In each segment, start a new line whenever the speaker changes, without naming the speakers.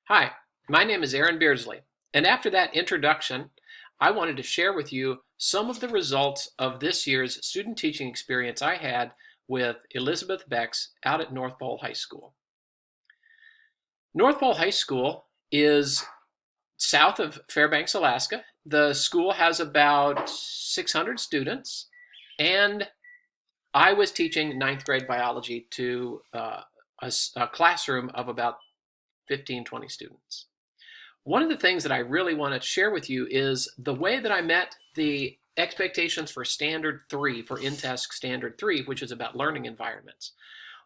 Hi, my name is Aaron Beardsley, and after that introduction, I wanted to share with you some of the results of this year's student teaching experience I had with Elizabeth Becks out at North Pole High School. North Pole High School is south of Fairbanks, Alaska. The school has about 600 students, and I was teaching ninth grade biology to a classroom of about 15, 20 students. One of the things that I really want to share with you is the way that I met the expectations for Standard 3, for InTASC Standard 3, which is about learning environments.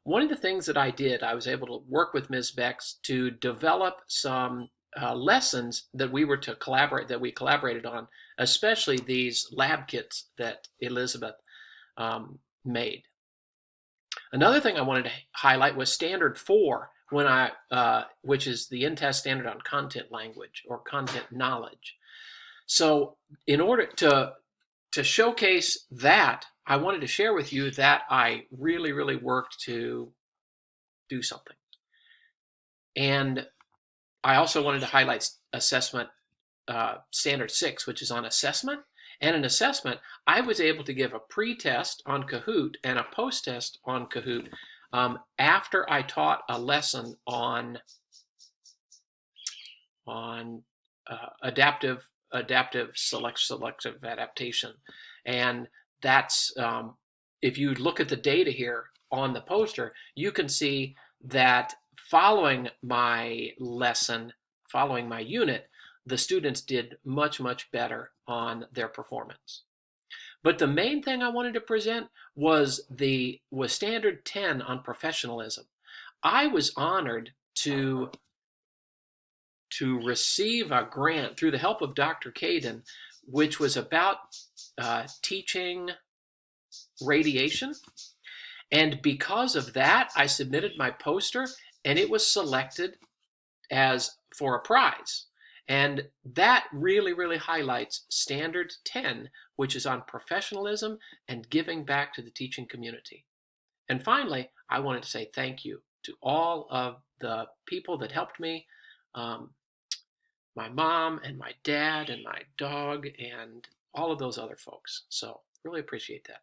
One of the things that I did, I was able to work with Ms. Becks to develop some lessons that we collaborated on, especially these lab kits that Elizabeth made. Another thing I wanted to highlight was Standard 4, which is the InTASC standard on content language or content knowledge. So in order to showcase that, I wanted to share with you that I really, really worked to do something. And I also wanted to highlight assessment Standard 6, which is on assessment. And in assessment, I was able to give a pre-test on Kahoot and a post-test on Kahoot after I taught a lesson on adaptive selective adaptation, and that's if you look at the data here on the poster, you can see that following my lesson, following my unit, the students did much, much better on their performance. But the main thing I wanted to present was Standard 10 on professionalism. I was honored to receive a grant through the help of Dr. Caden, which was about teaching radiation. And because of that, I submitted my poster and it was selected as for a prize. And that really, really highlights Standard 10, which is on professionalism and giving back to the teaching community. And finally, I wanted to say thank you to all of the people that helped me, my mom and my dad and my dog and all of those other folks. So really appreciate that.